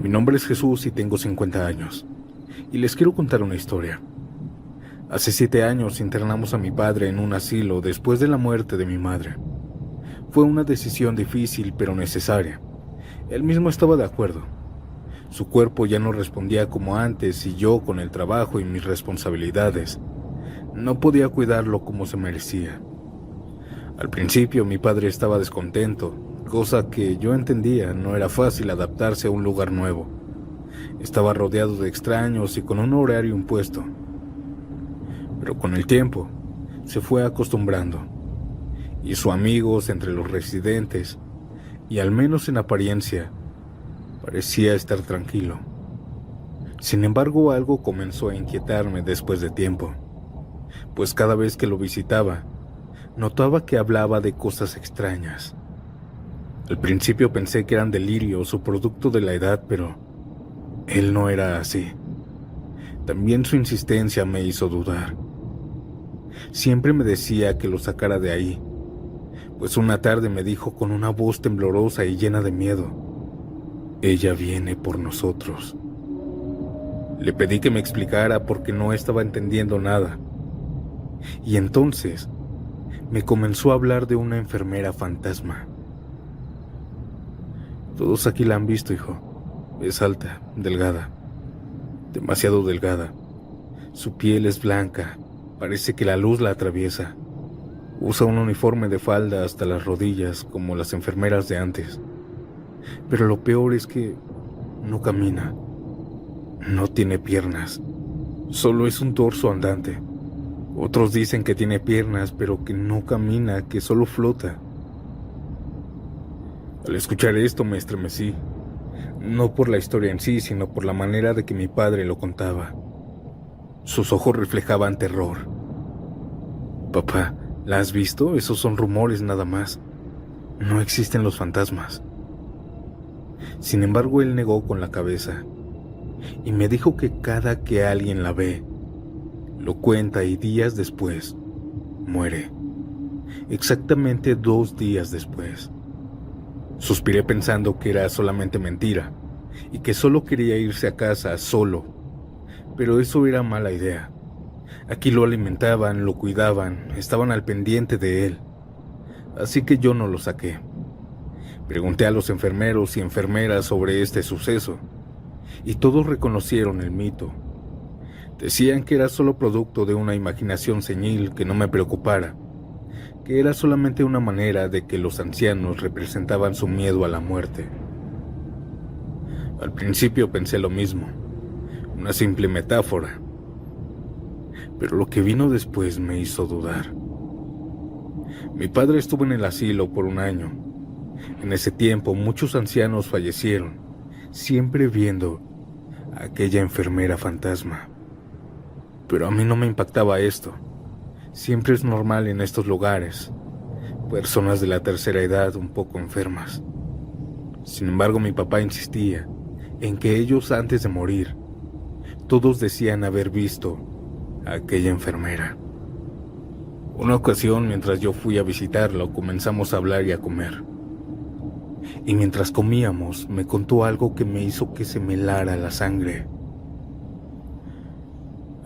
Mi nombre es Jesús y tengo 50 años. Y les quiero contar una historia. Hace 7 años internamos a mi padre en un asilo después de la muerte de mi madre. Fue una decisión difícil pero necesaria. Él mismo estaba de acuerdo. Su cuerpo ya no respondía como antes y yo, con el trabajo y mis responsabilidades, no podía cuidarlo como se merecía. Al principio mi padre estaba descontento, cosa que yo entendía. No era fácil adaptarse a un lugar nuevo. Estaba rodeado de extraños y con un horario impuesto. Pero con el tiempo se fue acostumbrando. Hizo amigos entre los residentes y, al menos en apariencia, parecía estar tranquilo. Sin embargo, algo comenzó a inquietarme después de tiempo, pues cada vez que lo visitaba, notaba que hablaba de cosas extrañas. Al principio pensé que eran delirios o producto de la edad, pero él no era así. También su insistencia me hizo dudar. Siempre me decía que lo sacara de ahí, pues una tarde me dijo con una voz temblorosa y llena de miedo: «Ella viene por nosotros». Le pedí que me explicara porque no estaba entendiendo nada. Y entonces me comenzó a hablar de una enfermera fantasma. Todos aquí la han visto, hijo. Es alta, delgada, demasiado delgada. Su piel es blanca, parece que la luz la atraviesa. Usa un uniforme de falda hasta las rodillas, como las enfermeras de antes. Pero lo peor es que no camina. No tiene piernas. Solo es un torso andante. Otros dicen que tiene piernas, pero que no camina, que solo flota. Al escuchar esto me estremecí. No por la historia en sí, sino por la manera de que mi padre lo contaba. Sus ojos reflejaban terror. «Papá, ¿la has visto? Esos son rumores nada más. No existen los fantasmas». Sin embargo, él negó con la cabeza y me dijo que cada que alguien la ve, lo cuenta y días después muere. Exactamente 2 días después. Suspiré pensando que era solamente mentira y que solo quería irse a casa solo, pero eso era mala idea. Aquí lo alimentaban, lo cuidaban, estaban al pendiente de él, así que yo no lo saqué. Pregunté a los enfermeros y enfermeras sobre este suceso, y todos reconocieron el mito. Decían que era solo producto de una imaginación senil, que no me preocupara, que era solamente una manera de que los ancianos representaban su miedo a la muerte. Al principio pensé lo mismo, una simple metáfora, pero lo que vino después me hizo dudar. Mi padre estuvo en el asilo por 1 año. En ese tiempo muchos ancianos fallecieron, siempre viendo a aquella enfermera fantasma. Pero a mí no me impactaba esto. Siempre es normal en estos lugares, personas de la tercera edad un poco enfermas. Sin embargo, mi papá insistía en que ellos, antes de morir, todos decían haber visto a aquella enfermera. Una ocasión, mientras yo fui a visitarlo, comenzamos a hablar y a comer. Y mientras comíamos, me contó algo que me hizo que se me helara la sangre.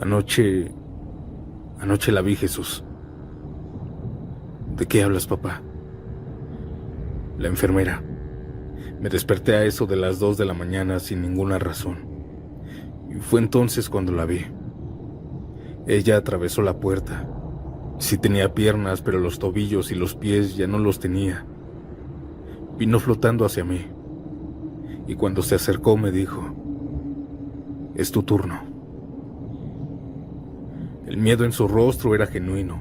Anoche la vi, Jesús». «¿De qué hablas, papá?» «La enfermera. Me desperté a eso de las 2 de la mañana sin ninguna razón. Y fue entonces cuando la vi. Ella atravesó la puerta. Sí tenía piernas, pero los tobillos y los pies ya no los tenía. Vino flotando hacia mí. Y cuando se acercó me dijo: «Es tu turno». El miedo en su rostro era genuino.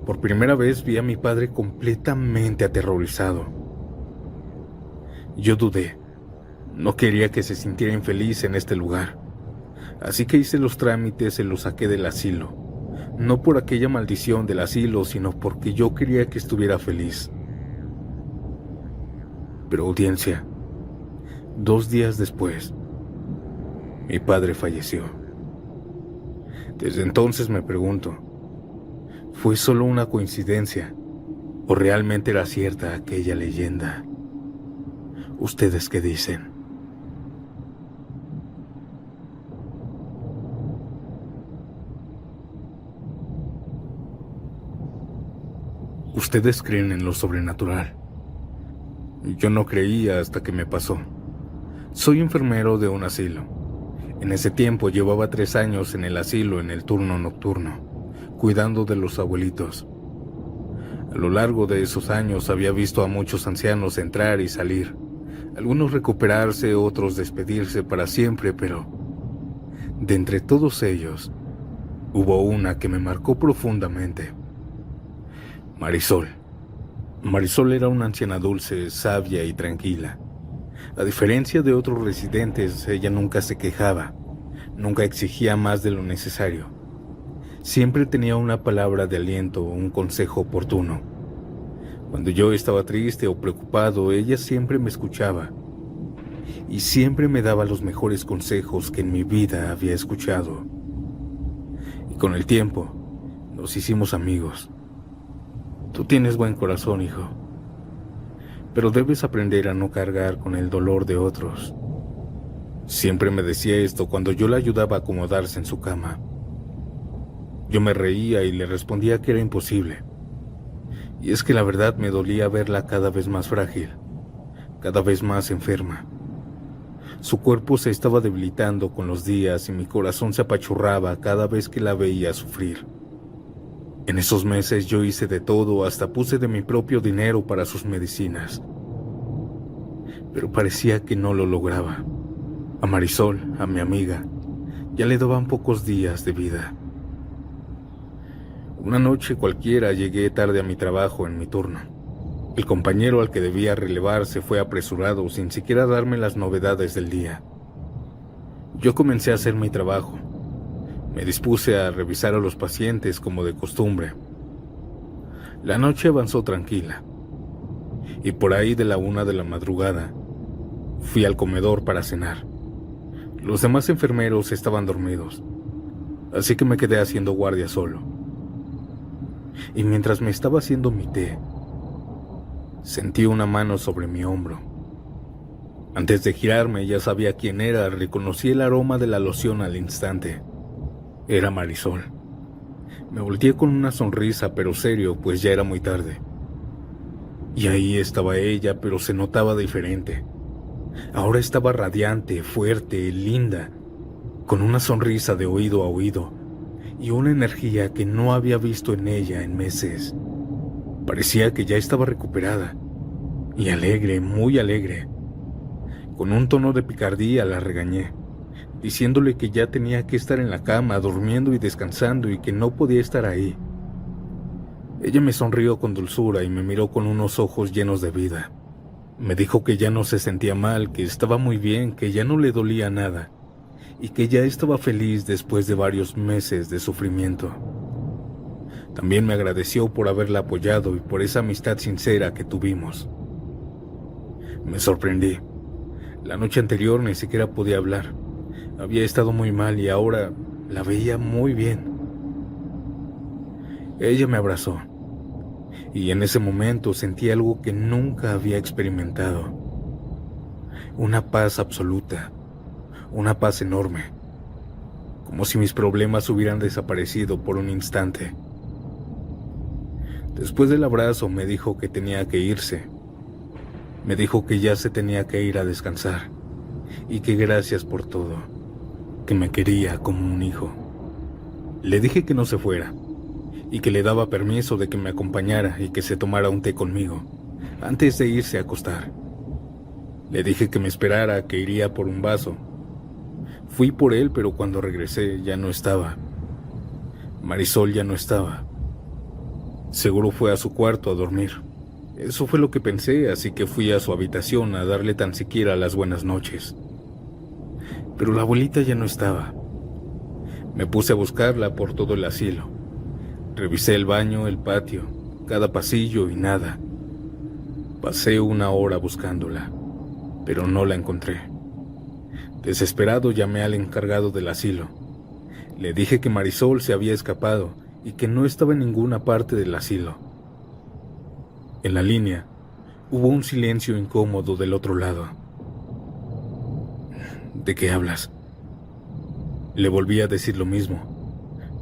Por primera vez vi a mi padre completamente aterrorizado. Yo dudé. No quería que se sintiera infeliz en este lugar. Así que hice los trámites y lo saqué del asilo. No por aquella maldición del asilo, sino porque yo quería que estuviera feliz. Pero, audiencia, 2 días después, mi padre falleció. Desde entonces me pregunto, ¿fue solo una coincidencia o realmente era cierta aquella leyenda? ¿Ustedes qué dicen? Ustedes creen en lo sobrenatural. Yo no creía hasta que me pasó. Soy enfermero de un asilo. En ese tiempo llevaba 3 años en el asilo en el turno nocturno, cuidando de los abuelitos. A lo largo de esos años había visto a muchos ancianos entrar y salir, algunos recuperarse, otros despedirse para siempre, pero de entre todos ellos, hubo una que me marcó profundamente. Marisol. Marisol era una anciana dulce, sabia y tranquila. A diferencia de otros residentes, ella nunca se quejaba, nunca exigía más de lo necesario. Siempre tenía una palabra de aliento o un consejo oportuno. Cuando yo estaba triste o preocupado, ella siempre me escuchaba y siempre me daba los mejores consejos que en mi vida había escuchado. Y con el tiempo, nos hicimos amigos. Tú tienes buen corazón, hijo, pero debes aprender a no cargar con el dolor de otros. Siempre me decía esto cuando yo la ayudaba a acomodarse en su cama. Yo me reía y le respondía que era imposible. Y es que la verdad me dolía verla cada vez más frágil, cada vez más enferma. Su cuerpo se estaba debilitando con los días y mi corazón se apachurraba cada vez que la veía sufrir. En esos meses yo hice de todo, hasta puse de mi propio dinero para sus medicinas. Pero parecía que no lo lograba. A Marisol, a mi amiga, ya le daban pocos días de vida. Una noche cualquiera llegué tarde a mi trabajo en mi turno. El compañero al que debía relevar se fue apresurado sin siquiera darme las novedades del día. Yo comencé a hacer mi trabajo. Me dispuse a revisar a los pacientes como de costumbre. La noche avanzó tranquila. Y por ahí de la 1 de la madrugada, fui al comedor para cenar. Los demás enfermeros estaban dormidos, así que me quedé haciendo guardia solo. Y mientras me estaba haciendo mi té, sentí una mano sobre mi hombro. Antes de girarme ya sabía quién era, reconocí el aroma de la loción al instante. Era Marisol. Me volteé con una sonrisa, pero serio, pues ya era muy tarde. Y ahí estaba ella, pero se notaba diferente. Ahora estaba radiante, fuerte, linda, con una sonrisa de oído a oído y una energía que no había visto en ella en meses. Parecía que ya estaba recuperada y alegre, muy alegre. Con un tono de picardía la regañé, diciéndole que ya tenía que estar en la cama, durmiendo y descansando y que no podía estar ahí. Ella me sonrió con dulzura y me miró con unos ojos llenos de vida. Me dijo que ya no se sentía mal, que estaba muy bien, que ya no le dolía nada y que ya estaba feliz después de varios meses de sufrimiento. También me agradeció por haberla apoyado y por esa amistad sincera que tuvimos. Me sorprendí. La noche anterior ni siquiera podía hablar. Había estado muy mal y ahora la veía muy bien. Ella me abrazó y en ese momento sentí algo que nunca había experimentado. Una paz absoluta, una paz enorme, como si mis problemas hubieran desaparecido por un instante. Después del abrazo me dijo que tenía que irse. Me dijo que ya se tenía que ir a descansar y que gracias por todo, que me quería como un hijo. Le dije que no se fuera y que le daba permiso de que me acompañara y que se tomara un té conmigo antes de irse a acostar. Le dije que me esperara, que iría por un vaso. Fui por él, pero cuando regresé ya no estaba. Marisol ya no estaba. Seguro fue a su cuarto a dormir. Eso fue lo que pensé, así que fui a su habitación a darle tan siquiera las buenas noches. Pero la abuelita ya no estaba. Me puse a buscarla por todo el asilo. Revisé el baño, el patio, cada pasillo y nada. Pasé 1 hora buscándola, pero no la encontré. Desesperado llamé al encargado del asilo. Le dije que Marisol se había escapado y que no estaba en ninguna parte del asilo. En la línea hubo un silencio incómodo del otro lado. ¿De qué hablas? Le volví a decir lo mismo.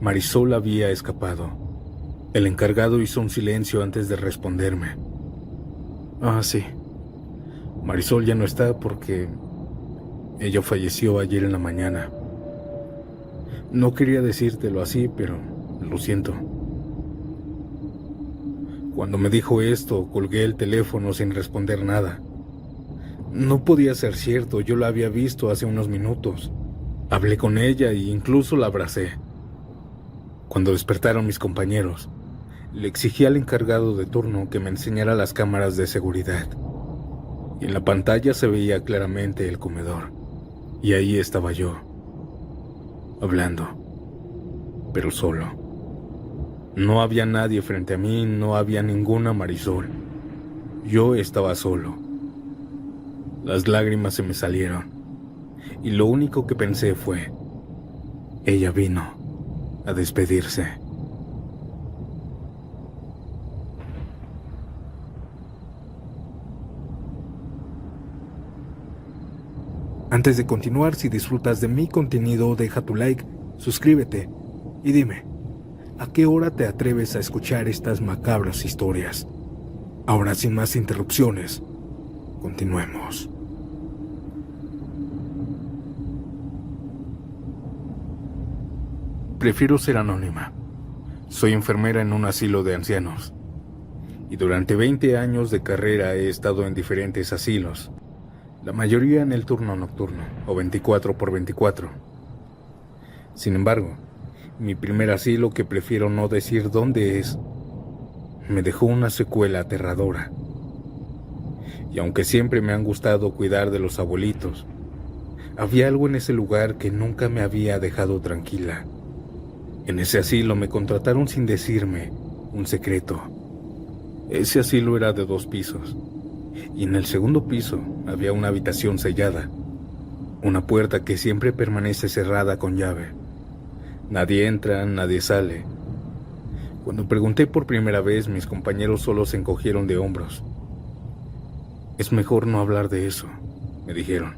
Marisol había escapado. El encargado hizo un silencio antes de responderme. Ah, sí. Marisol ya no está porque ella falleció ayer en la mañana. No quería decírtelo así, pero lo siento. Cuando me dijo esto, colgué el teléfono sin responder nada. No podía ser cierto, yo la había visto hace unos minutos. Hablé con ella e incluso la abracé. Cuando despertaron mis compañeros, le exigí al encargado de turno que me enseñara las cámaras de seguridad. Y en la pantalla se veía claramente el comedor. Y ahí estaba yo, hablando, pero solo. No había nadie frente a mí, no había ninguna Marisol. Yo estaba solo. Las lágrimas se me salieron, y lo único que pensé fue, ella vino a despedirse. Antes de continuar, si disfrutas de mi contenido, deja tu like, suscríbete y dime, ¿a qué hora te atreves a escuchar estas macabras historias? Ahora, sin más interrupciones, continuemos. Prefiero ser anónima. Soy enfermera en un asilo de ancianos. Y durante 20 años de carrera he estado en diferentes asilos. La mayoría en el turno nocturno, o 24x24. Sin embargo, mi primer asilo, que prefiero no decir dónde es, me dejó una secuela aterradora. Y aunque siempre me han gustado cuidar de los abuelitos, había algo en ese lugar que nunca me había dejado tranquila. En ese asilo me contrataron sin decirme un secreto. Ese asilo era de 2 pisos, y en el segundo piso había una habitación sellada, una puerta que siempre permanece cerrada con llave. Nadie entra, nadie sale. Cuando pregunté por primera vez, mis compañeros solo se encogieron de hombros. Es mejor no hablar de eso, me dijeron.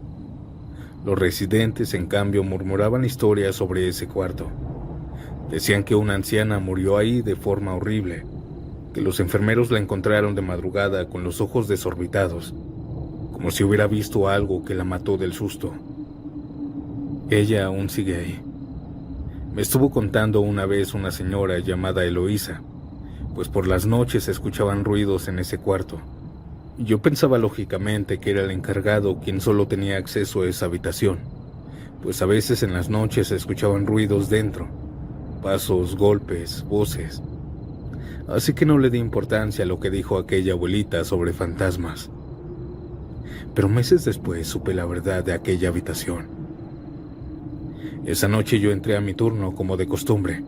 Los residentes, en cambio, murmuraban historias sobre ese cuarto. Decían que una anciana murió ahí de forma horrible, que los enfermeros la encontraron de madrugada con los ojos desorbitados, como si hubiera visto algo que la mató del susto. Ella aún sigue ahí. Me estuvo contando una vez una señora llamada Eloísa, pues por las noches se escuchaban ruidos en ese cuarto. Yo pensaba lógicamente que era el encargado quien solo tenía acceso a esa habitación, pues a veces en las noches se escuchaban ruidos dentro, pasos, golpes, voces. Así que no le di importancia a lo que dijo aquella abuelita sobre fantasmas. Pero meses después supe la verdad de aquella habitación. Esa noche yo entré a mi turno como de costumbre.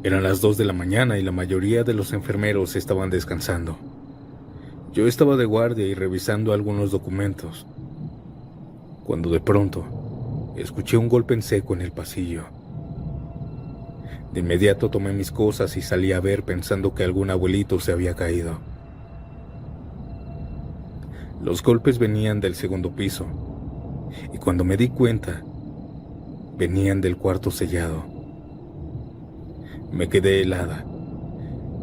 Eran las 2 de la mañana y la mayoría de los enfermeros estaban descansando. Yo estaba de guardia y revisando algunos documentos, cuando de pronto escuché un golpe en seco en el pasillo. De inmediato tomé mis cosas y salí a ver, pensando que algún abuelito se había caído. Los golpes venían del segundo piso, y cuando me di cuenta, venían del cuarto sellado. Me quedé helada.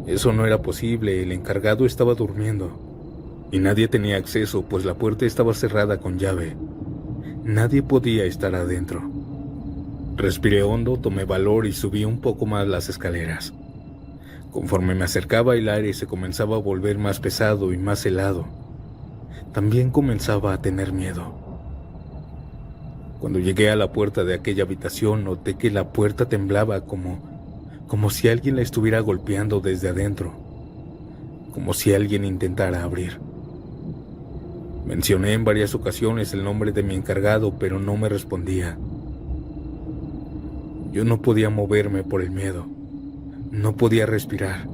Eso no era posible, el encargado estaba durmiendo, y nadie tenía acceso, pues la puerta estaba cerrada con llave. Nadie podía estar adentro. Respiré hondo, tomé valor y subí un poco más las escaleras. Conforme me acercaba, el aire se comenzaba a volver más pesado y más helado. También comenzaba a tener miedo. Cuando llegué a la puerta de aquella habitación, noté que la puerta temblaba como si alguien la estuviera golpeando desde adentro, como si alguien intentara abrir. Mencioné en varias ocasiones el nombre de mi encargado, pero no me respondía. Yo no podía moverme por el miedo, no podía respirar,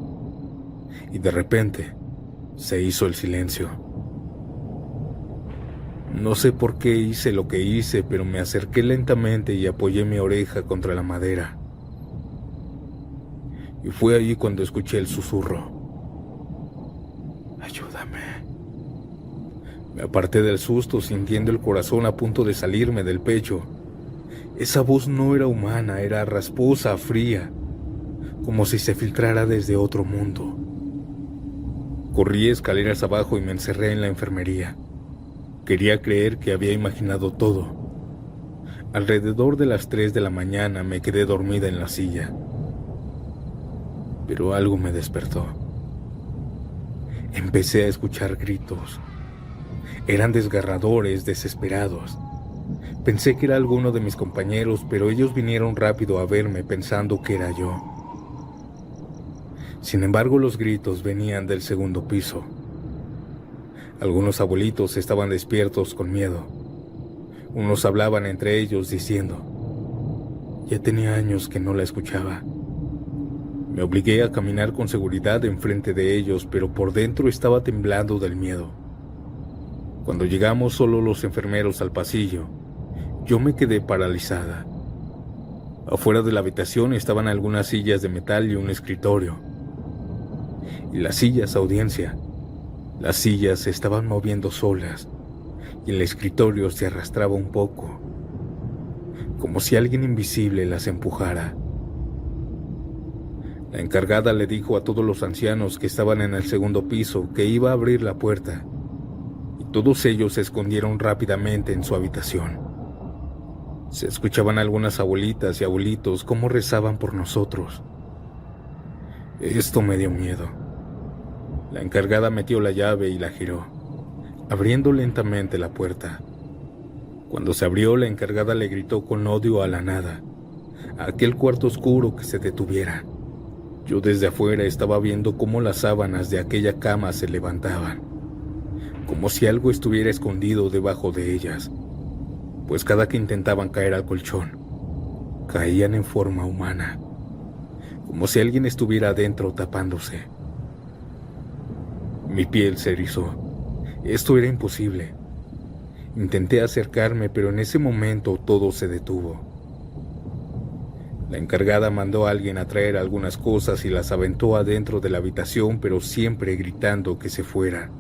y de repente se hizo el silencio. No sé por qué hice lo que hice, pero me acerqué lentamente y apoyé mi oreja contra la madera. Y fue allí cuando escuché el susurro. Ayúdame. Me aparté del susto, sintiendo el corazón a punto de salirme del pecho. Esa voz no era humana, era rasposa, fría, como si se filtrara desde otro mundo. Corrí escaleras abajo y me encerré en la enfermería. Quería creer que había imaginado todo. Alrededor de las 3 de la mañana me quedé dormida en la silla. Pero algo me despertó. Empecé a escuchar gritos. Eran desgarradores, desesperados. Pensé que era alguno de mis compañeros, pero ellos vinieron rápido a verme pensando que era yo. Sin embargo, los gritos venían del segundo piso. Algunos abuelitos estaban despiertos con miedo. Unos hablaban entre ellos diciendo: ya tenía años que no la escuchaba. Me obligué a caminar con seguridad enfrente de ellos, pero por dentro estaba temblando del miedo. Cuando llegamos solo los enfermeros al pasillo, yo me quedé paralizada. Afuera de la habitación estaban algunas sillas de metal y un escritorio. Y las sillas, audiencia, las sillas se estaban moviendo solas y el escritorio se arrastraba un poco, como si alguien invisible las empujara. La encargada le dijo a todos los ancianos que estaban en el segundo piso que iba a abrir la puerta, y todos ellos se escondieron rápidamente en su habitación. Se escuchaban algunas abuelitas y abuelitos cómo rezaban por nosotros. Esto me dio miedo. La encargada metió la llave y la giró, abriendo lentamente la puerta. Cuando se abrió, la encargada le gritó con odio a la nada, a aquel cuarto oscuro, que se detuviera. Yo desde afuera estaba viendo cómo las sábanas de aquella cama se levantaban, como si algo estuviera escondido debajo de ellas, pues cada que intentaban caer al colchón, caían en forma humana, como si alguien estuviera adentro tapándose. Mi piel se erizó. Esto era imposible. Intenté acercarme, pero en ese momento todo se detuvo. La encargada mandó a alguien a traer algunas cosas y las aventó adentro de la habitación, pero siempre gritando que se fuera.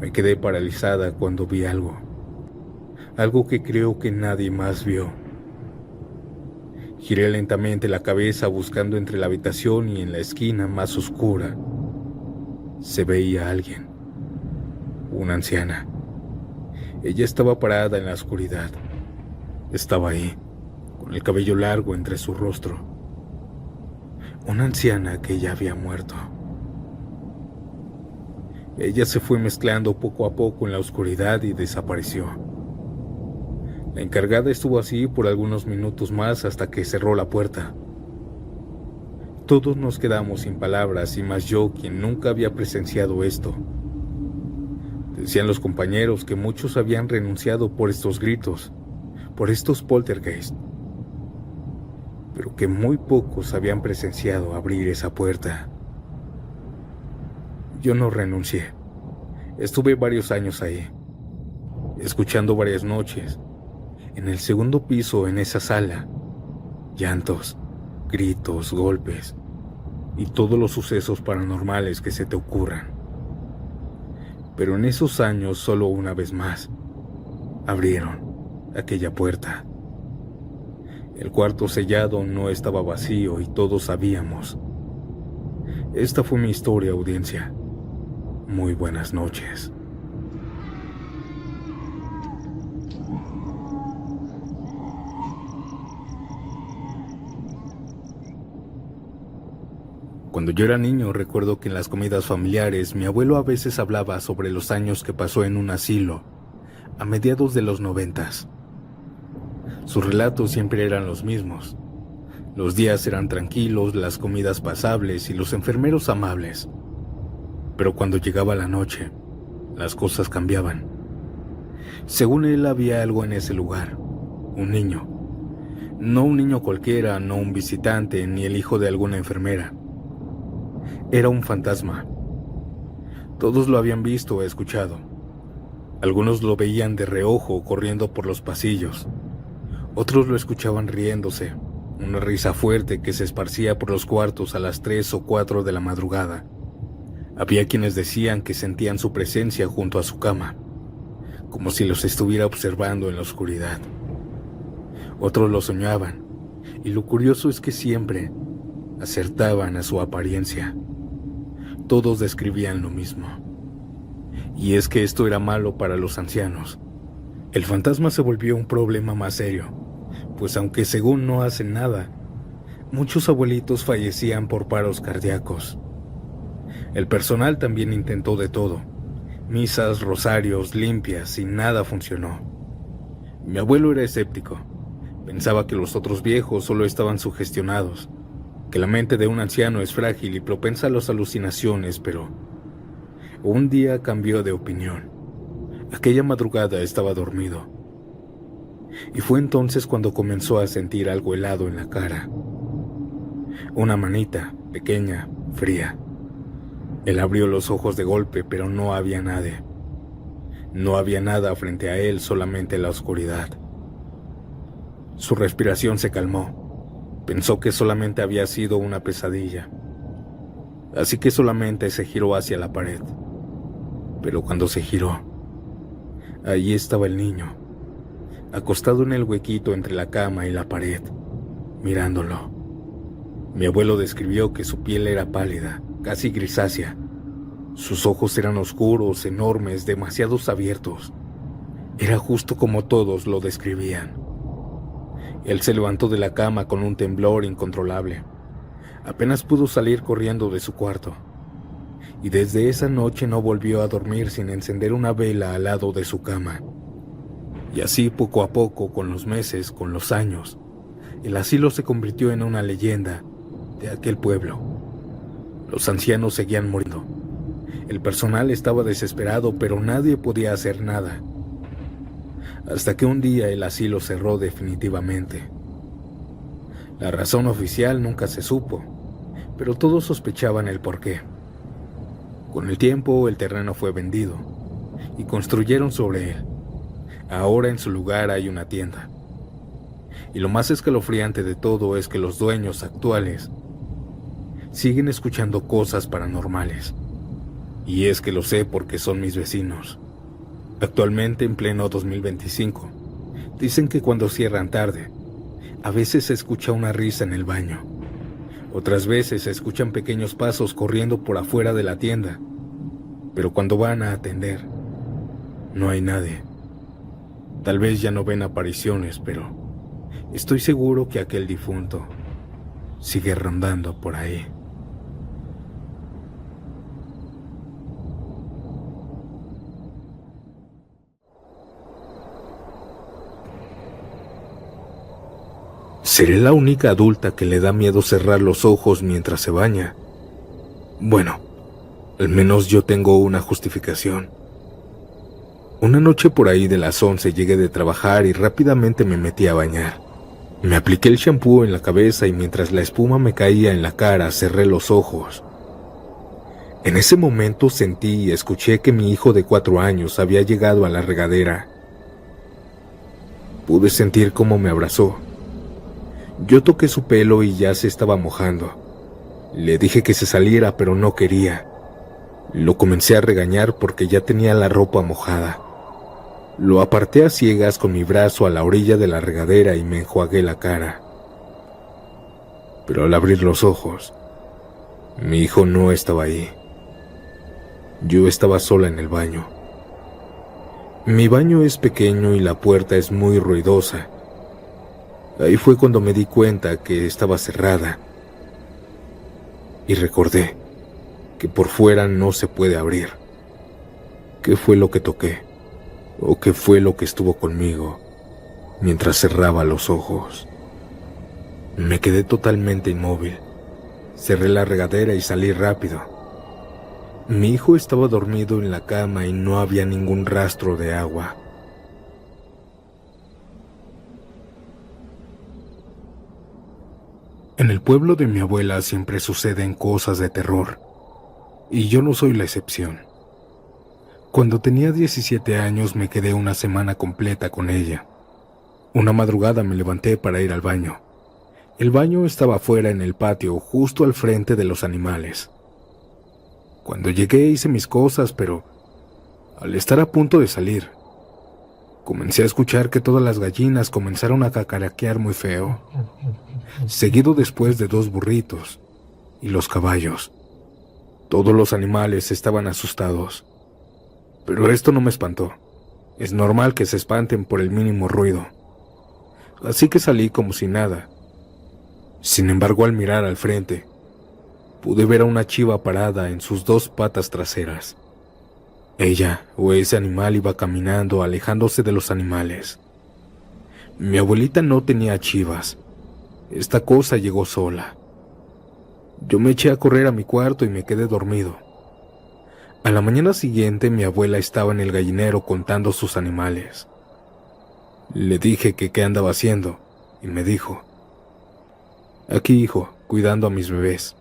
Me quedé paralizada cuando vi algo que creo que nadie más vio. Giré lentamente la cabeza buscando entre la habitación y en la esquina más oscura. Se veía a alguien, una anciana. Ella estaba parada en la oscuridad. Estaba ahí, con el cabello largo entre su rostro. Una anciana que ya había muerto. Ella se fue mezclando poco a poco en la oscuridad y desapareció. La encargada estuvo así por algunos minutos más hasta que cerró la puerta. Todos nos quedamos sin palabras, y más yo, quien nunca había presenciado esto. Decían los compañeros que muchos habían renunciado por estos gritos, por estos poltergeist, pero que muy pocos habían presenciado abrir esa puerta. Yo no renuncié. Estuve varios años ahí, escuchando varias noches, en el segundo piso, en esa sala, llantos, gritos, golpes y todos los sucesos paranormales que se te ocurran. Pero en esos años, solo una vez más, abrieron aquella puerta. El cuarto sellado no estaba vacío y todos sabíamos. Esta fue mi historia, audiencia. Muy buenas noches. Cuando yo era niño, recuerdo que en las comidas familiares mi abuelo a veces hablaba sobre los años que pasó en un asilo a mediados de los 90. Sus relatos siempre eran los mismos. Los días eran tranquilos, las comidas pasables y los enfermeros amables. Pero cuando llegaba la noche, las cosas cambiaban. Según él, había algo en ese lugar, un niño. No un niño cualquiera, no un visitante, ni el hijo de alguna enfermera. Era un fantasma. Todos lo habían visto o escuchado. Algunos lo veían de reojo corriendo por los pasillos. Otros lo escuchaban riéndose, una risa fuerte que se esparcía por los cuartos a las 3 o 4 de la madrugada. Había quienes decían que sentían su presencia junto a su cama, como si los estuviera observando en la oscuridad. Otros lo soñaban, Y lo curioso es que siempre acertaban a su apariencia. Todos describían lo mismo. Y es que esto era malo para los ancianos. El fantasma se volvió un problema más serio, pues aunque según no hacen nada, muchos abuelitos fallecían por paros cardíacos. El personal también intentó de todo, misas, rosarios, limpias, y nada funcionó. Mi abuelo era escéptico, pensaba que los otros viejos solo estaban sugestionados, que la mente de un anciano es frágil y propensa a las alucinaciones, pero un día cambió de opinión. Aquella madrugada estaba dormido, y fue entonces cuando comenzó a sentir algo helado en la cara. Una manita, pequeña, fría. Él abrió los ojos de golpe, pero no había nadie. No había nada frente a él, solamente la oscuridad. Su respiración se calmó. Pensó que solamente había sido una pesadilla. Así que solamente se giró hacia la pared. Pero cuando se giró, allí estaba el niño, acostado en el huequito entre la cama y la pared, mirándolo. Mi abuelo describió que su piel era pálida, casi grisácea. Sus ojos eran oscuros, enormes, demasiado abiertos. Era justo como todos lo describían. Él se levantó de la cama con un temblor incontrolable. Apenas pudo salir corriendo de su cuarto. Y desde esa noche no volvió a dormir sin encender una vela al lado de su cama. Y así poco a poco, con los meses, con los años, el asilo se convirtió en una leyenda de aquel pueblo. Los ancianos seguían muriendo. El personal estaba desesperado, pero nadie podía hacer nada. Hasta que un día el asilo cerró definitivamente. La razón oficial nunca se supo, pero todos sospechaban el porqué. Con el tiempo, el terreno fue vendido y construyeron sobre él. Ahora en su lugar hay una tienda. Y lo más escalofriante de todo es que los dueños actuales siguen escuchando cosas paranormales. Y es que lo sé porque son mis vecinos. Actualmente, en pleno 2025, dicen que cuando cierran tarde, a veces se escucha una risa en el baño. Otras veces se escuchan pequeños pasos corriendo por afuera de la tienda, pero cuando van a atender, no hay nadie. Tal vez ya no ven apariciones, pero estoy seguro que aquel difunto sigue rondando por ahí. ¿Seré la única adulta que le da miedo cerrar los ojos mientras se baña? Bueno, al menos yo tengo una justificación. Una noche por ahí de las 11 llegué de trabajar y rápidamente me metí a bañar. Me apliqué el shampoo en la cabeza y mientras la espuma me caía en la cara cerré los ojos. En ese momento sentí y escuché que mi hijo de 4 años había llegado a la regadera. Pude sentir cómo me abrazó. Yo toqué su pelo y ya se estaba mojando. Le dije que se saliera, pero no quería. Lo comencé a regañar porque ya tenía la ropa mojada. Lo aparté a ciegas con mi brazo a la orilla de la regadera y me enjuagué la cara. Pero al abrir los ojos, mi hijo no estaba ahí. Yo estaba sola en el baño. Mi baño es pequeño y la puerta es muy ruidosa. Ahí fue cuando me di cuenta que estaba cerrada. Y recordé que por fuera no se puede abrir. ¿Qué fue lo que toqué? ¿O qué fue lo que estuvo conmigo mientras cerraba los ojos? Me quedé totalmente inmóvil. Cerré la regadera y salí rápido. Mi hijo estaba dormido en la cama y no había ningún rastro de agua. En el pueblo de mi abuela siempre suceden cosas de terror, y yo no soy la excepción. Cuando tenía 17 años me quedé una semana completa con ella. Una madrugada me levanté para ir al baño. El baño estaba afuera en el patio, justo al frente de los animales. Cuando llegué hice mis cosas, pero al estar a punto de salir, comencé a escuchar que todas las gallinas comenzaron a cacaraquear muy feo. seguido después de 2 burritos y los caballos. Todos los animales estaban asustados, pero esto no me espantó. Es normal que se espanten por el mínimo ruido. Así que salí como si nada. Sin embargo, al mirar al frente, pude ver a una chiva parada en sus 2 patas traseras. Ella o ese animal iba caminando, alejándose de los animales. Mi abuelita no tenía chivas. Esta cosa llegó sola. Yo me eché a correr a mi cuarto y me quedé dormido. A la mañana siguiente mi abuela estaba en el gallinero contando sus animales. Le dije que qué andaba haciendo y me dijo: aquí, hijo, cuidando a mis bebés,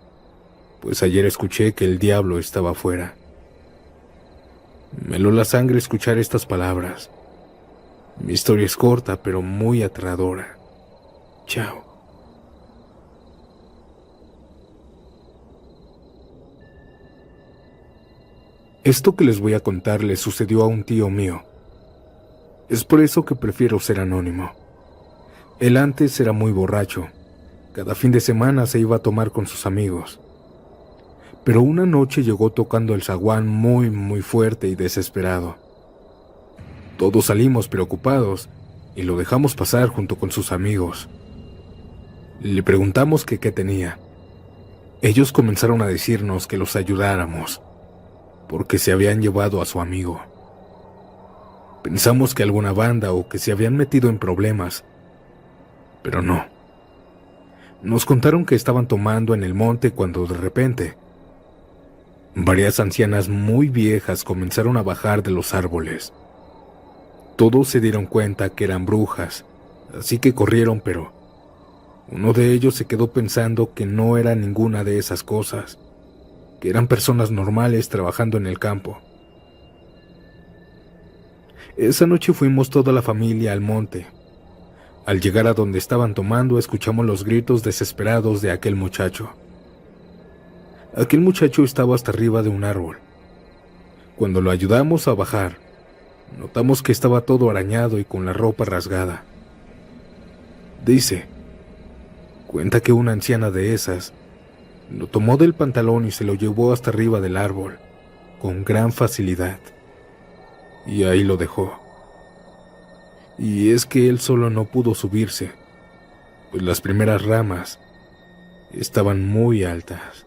pues ayer escuché que el diablo estaba afuera. Me heló la sangre escuchar estas palabras. Mi historia es corta, pero muy aterradora. Chao. Esto que les voy a contar le sucedió a un tío mío. Es por eso que prefiero ser anónimo. Él antes era muy borracho. Cada fin de semana se iba a tomar con sus amigos. Pero una noche llegó tocando el zaguán muy fuerte y desesperado. Todos salimos preocupados y lo dejamos pasar junto con sus amigos. Le preguntamos que qué tenía. Ellos comenzaron a decirnos que los ayudáramos, porque se habían llevado a su amigo. Pensamos que alguna banda o que se habían metido en problemas, pero no. Nos contaron que estaban tomando en el monte cuando de repente varias ancianas muy viejas comenzaron a bajar de los árboles. Todos se dieron cuenta que eran brujas, así que corrieron, pero uno de ellos se quedó pensando que no era ninguna de esas cosas, que eran personas normales trabajando en el campo. Esa noche fuimos toda la familia al monte. Al llegar a donde estaban tomando, escuchamos los gritos desesperados de aquel muchacho. Aquel muchacho estaba hasta arriba de un árbol. Cuando lo ayudamos a bajar, notamos que estaba todo arañado y con la ropa rasgada. Cuenta que una anciana de esas lo tomó del pantalón y se lo llevó hasta arriba del árbol, con gran facilidad. Y ahí lo dejó. Y es que él solo no pudo subirse, pues las primeras ramas estaban muy altas.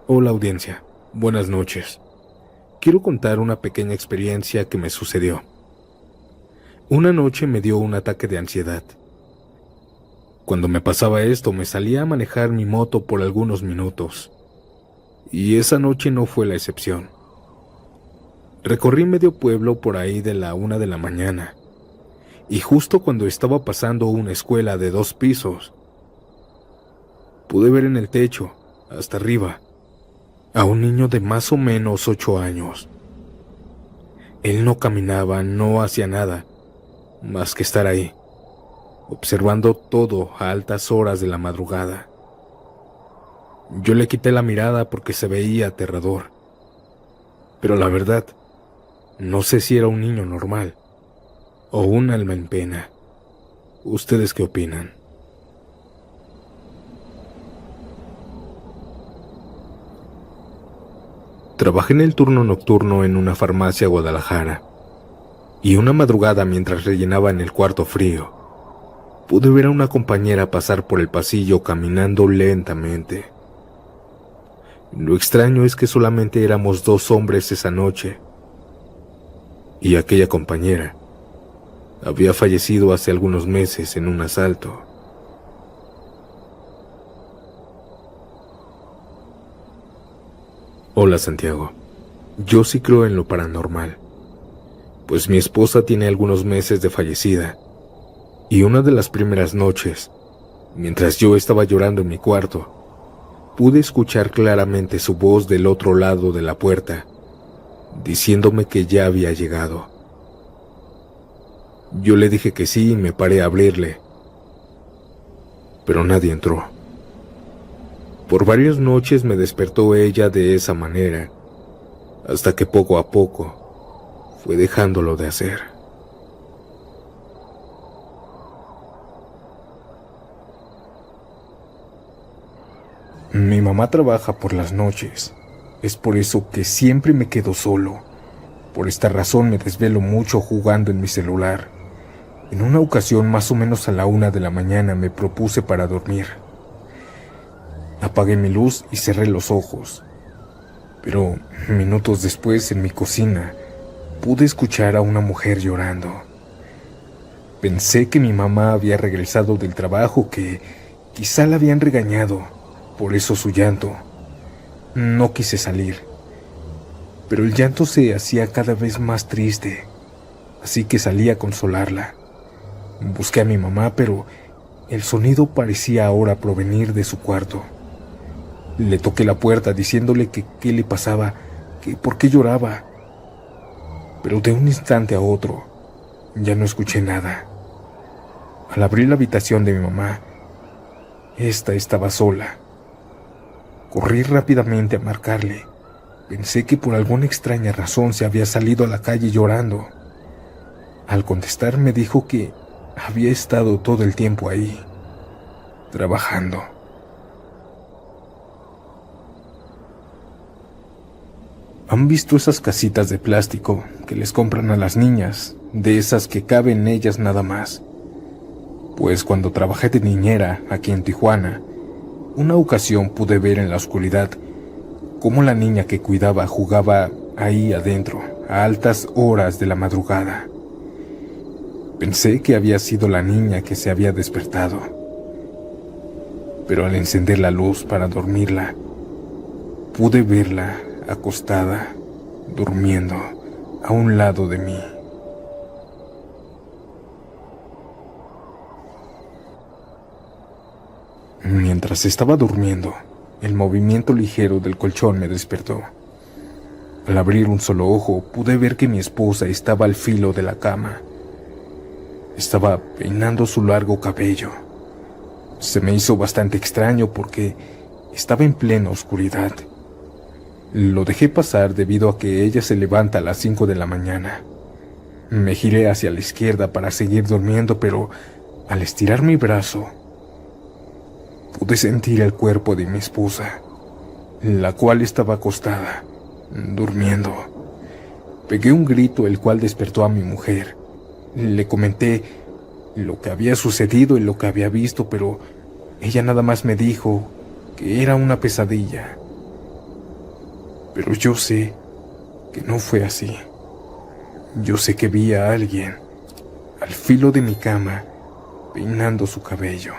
Hola audiencia, buenas noches. Quiero contar una pequeña experiencia que me sucedió. Una noche me dio un ataque de ansiedad. Cuando me pasaba esto, me salía a manejar mi moto por algunos minutos. Y esa noche no fue la excepción. Recorrí medio pueblo por ahí de la 1 de la mañana. Y justo cuando estaba pasando una escuela de 2 pisos, pude ver en el techo, hasta arriba, a un niño de más o menos 8 años. Él no caminaba, no hacía nada, más que estar ahí, observando todo a altas horas de la madrugada. Yo le quité la mirada porque se veía aterrador. Pero la verdad, no sé si era un niño normal o un alma en pena. ¿Ustedes qué opinan? Trabajé en el turno nocturno en una farmacia Guadalajara, y una madrugada mientras rellenaba en el cuarto frío, pude ver a una compañera pasar por el pasillo caminando lentamente. Lo extraño es que solamente éramos 2 hombres esa noche, y aquella compañera había fallecido hace algunos meses en un asalto. Hola Santiago, yo sí creo en lo paranormal, pues mi esposa tiene algunos meses de fallecida, y una de las primeras noches, mientras yo estaba llorando en mi cuarto, pude escuchar claramente su voz del otro lado de la puerta, diciéndome que ya había llegado. Yo le dije que sí y me paré a abrirle, pero nadie entró. Por varias noches me despertó ella de esa manera, hasta que poco a poco fue dejándolo de hacer. Mi mamá trabaja por las noches. Es por eso que siempre me quedo solo. Por esta razón me desvelo mucho jugando en mi celular. En una ocasión, más o menos a la 1 de la mañana, me propuse para dormir. Apagué mi luz y cerré los ojos. Pero minutos después, en mi cocina, pude escuchar a una mujer llorando. Pensé que mi mamá había regresado del trabajo, que quizá la habían regañado. Por eso su llanto. No quise salir, pero el llanto se hacía cada vez más triste, así que salí a consolarla. Busqué a mi mamá, pero el sonido parecía ahora provenir de su cuarto. Le toqué la puerta diciéndole que qué le pasaba, que por qué lloraba. Pero de un instante a otro, ya no escuché nada. Al abrir la habitación de mi mamá, esta estaba sola. Corrí rápidamente a marcarle. Pensé que por alguna extraña razón se había salido a la calle llorando. Al contestar me dijo que había estado todo el tiempo ahí, trabajando. ¿Han visto esas casitas de plástico que les compran a las niñas, de esas que caben en ellas nada más? Pues cuando trabajé de niñera aquí en Tijuana, una ocasión pude ver en la oscuridad cómo la niña que cuidaba jugaba ahí adentro a altas horas de la madrugada. Pensé que había sido la niña que se había despertado, pero al encender la luz para dormirla, pude verla acostada, durmiendo a un lado de mí. Mientras estaba durmiendo, el movimiento ligero del colchón me despertó. Al abrir un solo ojo, pude ver que mi esposa estaba al filo de la cama. Estaba peinando su largo cabello. Se me hizo bastante extraño porque estaba en plena oscuridad. Lo dejé pasar debido a que ella se levanta a las 5 de la mañana. Me giré hacia la izquierda para seguir durmiendo, pero al estirar mi brazo, pude sentir el cuerpo de mi esposa, la cual estaba acostada, durmiendo. Pegué un grito, el cual despertó a mi mujer. Le comenté lo que había sucedido y lo que había visto, pero ella nada más me dijo que era una pesadilla. Pero yo sé que no fue así. Yo sé que vi a alguien al filo de mi cama, peinando su cabello.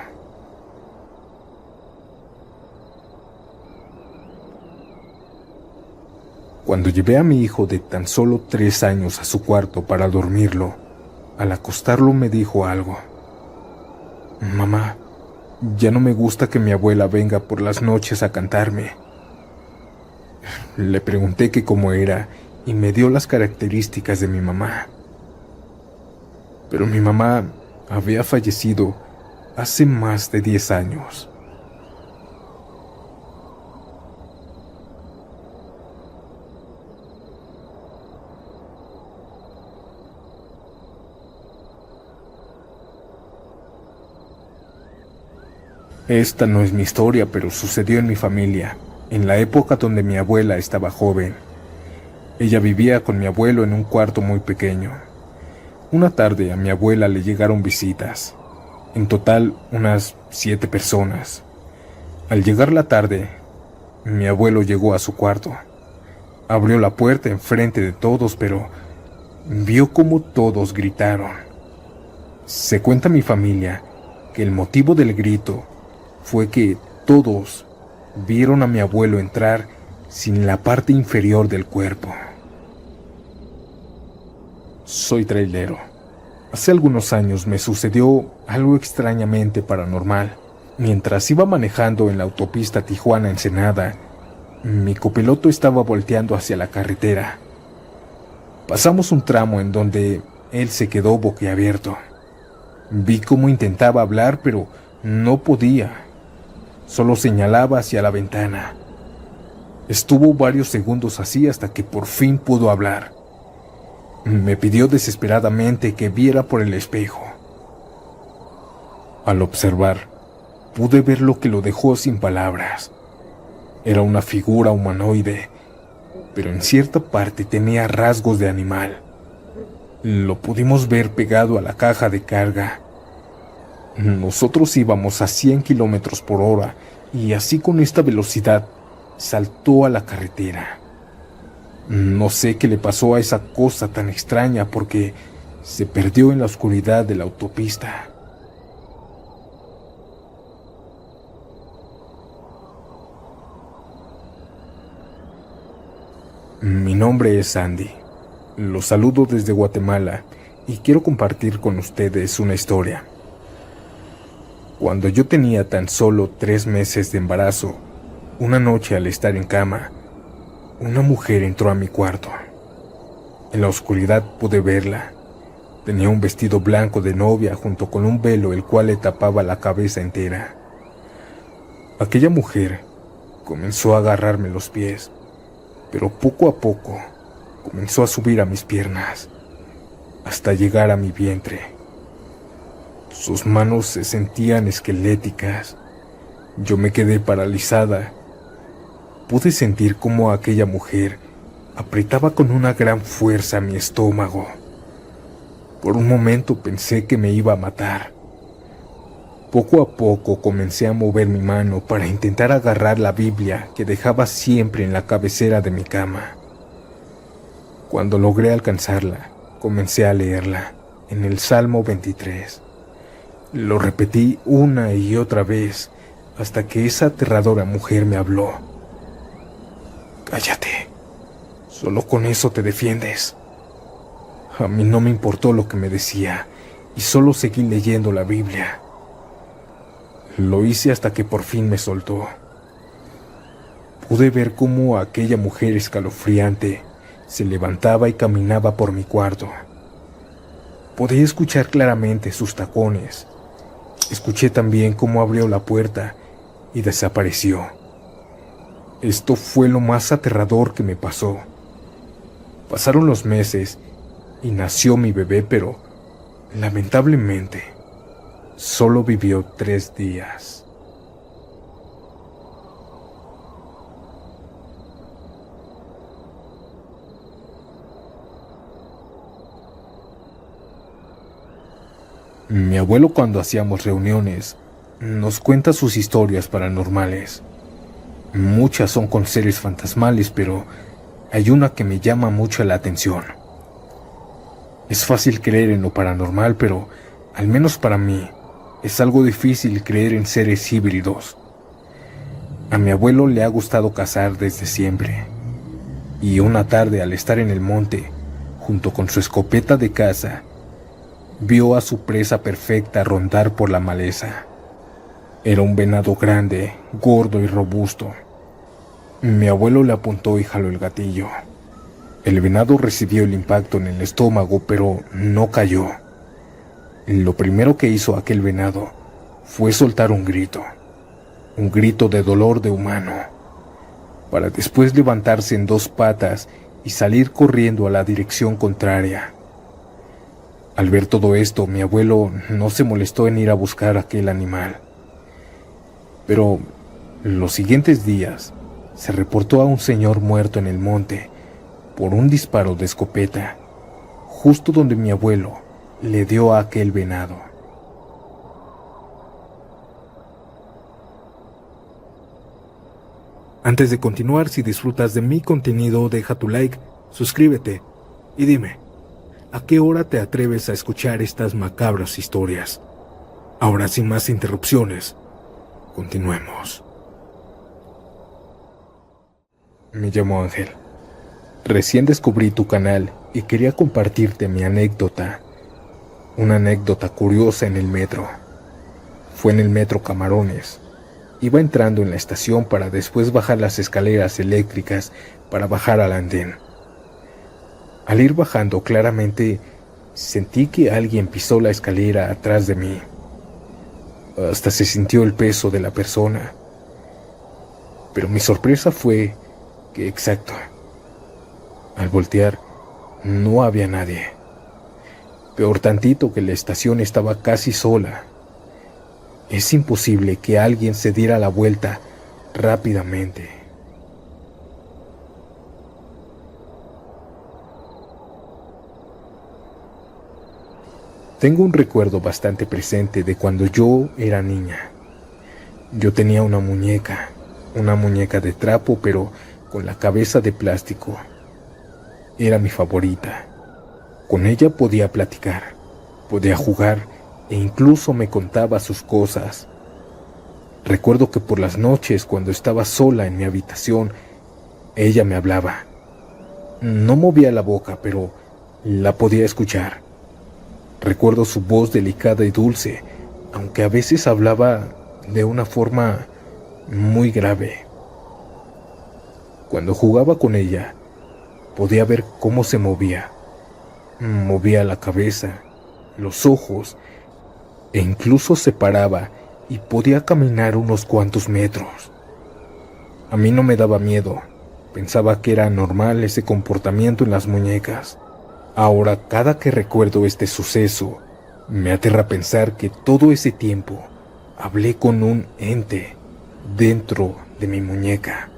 Cuando llevé a mi hijo de tan solo 3 años a su cuarto para dormirlo, al acostarlo me dijo algo. Mamá, ya no me gusta que mi abuela venga por las noches a cantarme. Le pregunté que cómo era y me dio las características de mi mamá. Pero mi mamá había fallecido hace más de 10 años. Esta no es mi historia, pero sucedió en mi familia, en la época donde mi abuela estaba joven. Ella vivía con mi abuelo en un cuarto muy pequeño. Una tarde a mi abuela le llegaron visitas, en total unas 7 personas. Al llegar la tarde, mi abuelo llegó a su cuarto. Abrió la puerta enfrente de todos, pero vio cómo todos gritaron. Se cuenta mi familia que el motivo del grito fue que todos vieron a mi abuelo entrar sin la parte inferior del cuerpo. Soy trailero. Hace algunos años me sucedió algo extrañamente paranormal. Mientras iba manejando en la autopista Tijuana-Ensenada, mi copiloto estaba volteando hacia la carretera. Pasamos un tramo en donde él se quedó boquiabierto. Vi cómo intentaba hablar, pero no podía. Solo señalaba hacia la ventana. Estuvo varios segundos así hasta que por fin pudo hablar. Me pidió desesperadamente que viera por el espejo. Al observar, pude ver lo que lo dejó sin palabras. Era una figura humanoide, pero en cierta parte tenía rasgos de animal. Lo pudimos ver pegado a la caja de carga. Nosotros íbamos a 100 kilómetros por hora y así con esta velocidad saltó a la carretera. No sé qué le pasó a esa cosa tan extraña porque se perdió en la oscuridad de la autopista. Mi nombre es Andy. Los saludo desde Guatemala y quiero compartir con ustedes una historia. Cuando yo tenía tan solo 3 meses de embarazo, una noche al estar en cama, una mujer entró a mi cuarto. En la oscuridad pude verla. Tenía un vestido blanco de novia junto con un velo el cual le tapaba la cabeza entera. Aquella mujer comenzó a agarrarme los pies, pero poco a poco comenzó a subir a mis piernas, hasta llegar a mi vientre. Sus manos se sentían esqueléticas. Yo me quedé paralizada. Pude sentir cómo aquella mujer apretaba con una gran fuerza mi estómago. Por un momento pensé que me iba a matar. Poco a poco comencé a mover mi mano para intentar agarrar la Biblia que dejaba siempre en la cabecera de mi cama. Cuando logré alcanzarla, comencé a leerla en el Salmo 23. Lo repetí una y otra vez hasta que esa aterradora mujer me habló. Cállate, solo con eso te defiendes. A mí no me importó lo que me decía y solo seguí leyendo la Biblia. Lo hice hasta que por fin me soltó. Pude ver cómo aquella mujer escalofriante se levantaba y caminaba por mi cuarto. Podía escuchar claramente sus tacones. Escuché también cómo abrió la puerta y desapareció. Esto fue lo más aterrador que me pasó. Pasaron los meses y nació mi bebé, pero lamentablemente solo vivió 3 días. Mi abuelo, cuando hacíamos reuniones, nos cuenta sus historias paranormales. Muchas son con seres fantasmales, pero hay una que me llama mucho la atención. Es fácil creer en lo paranormal, pero al menos para mí es algo difícil creer en seres híbridos. A mi abuelo le ha gustado cazar desde siempre, y una tarde al estar en el monte, junto con su escopeta de caza, vio a su presa perfecta rondar por la maleza. Era un venado grande, gordo y robusto. Mi abuelo le apuntó y jaló el gatillo. El venado recibió el impacto en el estómago, pero no cayó. Lo primero que hizo aquel venado fue soltar un grito de dolor de humano, para después levantarse en 2 patas y salir corriendo a la dirección contraria. Al ver todo esto, mi abuelo no se molestó en ir a buscar a aquel animal. Pero los siguientes días se reportó a un señor muerto en el monte por un disparo de escopeta, justo donde mi abuelo le dio a aquel venado. Antes de continuar, si disfrutas de mi contenido, deja tu like, suscríbete y dime, ¿a qué hora te atreves a escuchar estas macabras historias? Ahora, sin más interrupciones, continuemos. Me llamo Ángel. Recién descubrí tu canal y quería compartirte mi anécdota. Una anécdota curiosa en el metro. Fue en el metro Camarones. Iba entrando en la estación para después bajar las escaleras eléctricas para bajar al andén. Al ir bajando, claramente sentí que alguien pisó la escalera atrás de mí. Hasta se sintió el peso de la persona. Pero mi sorpresa fue que, exacto, al voltear, No había nadie. Peor tantito que la estación estaba casi sola. Es imposible que alguien se diera la vuelta rápidamente. Tengo un recuerdo bastante presente de cuando yo era niña. Yo tenía una muñeca de trapo, pero con la cabeza de plástico. Era mi favorita. Con ella podía platicar, podía jugar e incluso me contaba sus cosas. Recuerdo que por las noches, cuando estaba sola en mi habitación, ella me hablaba. No movía la boca, pero la podía escuchar. Recuerdo su voz delicada y dulce, aunque a veces hablaba de una forma muy grave. Cuando jugaba con ella, podía ver cómo se movía. Movía la cabeza, los ojos, e incluso se paraba y podía caminar unos cuantos metros. A mí no me daba miedo, pensaba que era normal ese comportamiento en las muñecas. Ahora, cada que recuerdo este suceso, me aterra pensar que todo ese tiempo hablé con un ente dentro de mi muñeca.